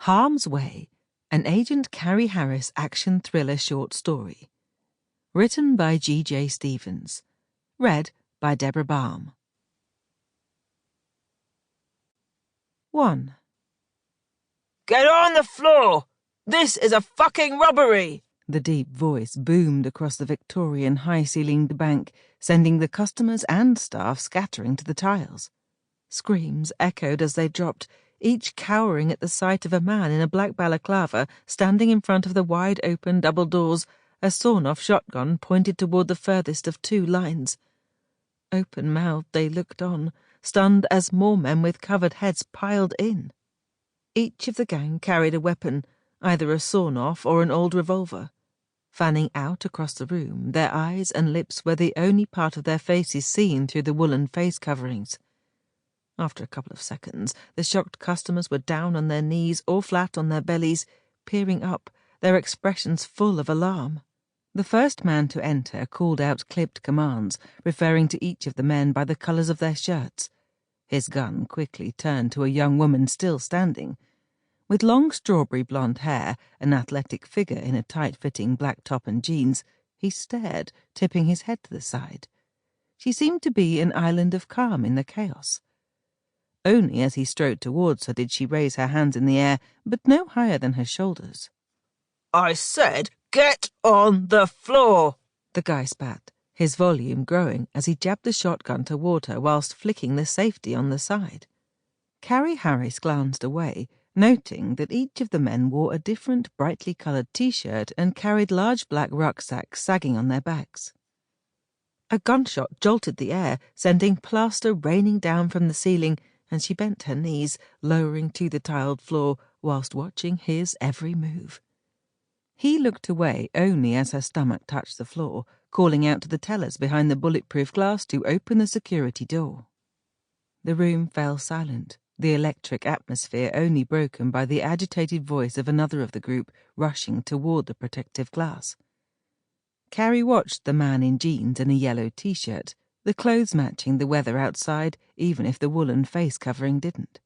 Harm's Way, an Agent Carrie Harris action thriller short story. Written by G.J. Stevens. Read by Deborah Balm. 1. Get on the floor! This is a fucking robbery! The deep voice boomed across the Victorian high-ceilinged bank, sending the customers and staff scattering to the tiles. Screams echoed as they dropped, each cowering at the sight of a man in a black balaclava standing in front of the wide-open double doors, a sawn-off shotgun pointed toward the furthest of two lines. Open-mouthed they looked on, stunned as more men with covered heads piled in. Each of the gang carried a weapon, either a sawn-off or an old revolver. Fanning out across the room, their eyes and lips were the only part of their faces seen through the woolen face coverings. After a couple of seconds, the shocked customers were down on their knees or flat on their bellies, peering up, their expressions full of alarm. The first man to enter called out clipped commands, referring to each of the men by the colours of their shirts. His gun quickly turned to a young woman still standing. With long strawberry blonde hair, an athletic figure in a tight-fitting black top and jeans, he stared, tipping his head to the side. She seemed to be an island of calm in the chaos. Only as he strode towards her did she raise her hands in the air, but no higher than her shoulders. I said, get on the floor! The guy spat, his volume growing as he jabbed the shotgun toward her whilst flicking the safety on the side. Carrie Harris glanced away, noting that each of the men wore a different brightly coloured T-shirt and carried large black rucksacks sagging on their backs. A gunshot jolted the air, sending plaster raining down from the ceiling, and she bent her knees, lowering to the tiled floor, whilst watching his every move. He looked away only as her stomach touched the floor, calling out to the tellers behind the bulletproof glass to open the security door. The room fell silent, the electric atmosphere only broken by the agitated voice of another of the group rushing toward the protective glass. Carrie watched the man in jeans and a yellow T-shirt, the clothes matching the weather outside, even if the woolen face covering didn't.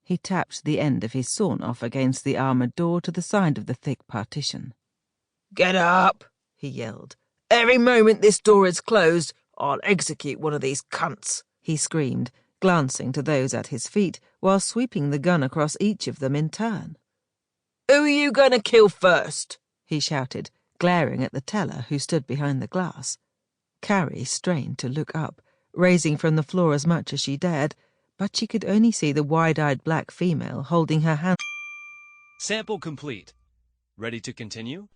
He tapped the end of his sawn-off against the armoured door to the side of the thick partition. Get up! He yelled. Every moment this door is closed, I'll execute one of these cunts! He screamed, glancing to those at his feet while sweeping the gun across each of them in turn. Who are you going to kill first? He shouted, glaring at the teller who stood behind the glass. Carrie strained to look up, raising from the floor as much as she dared, but she could only see the wide-eyed black female holding her hand. Sample complete. Ready to continue?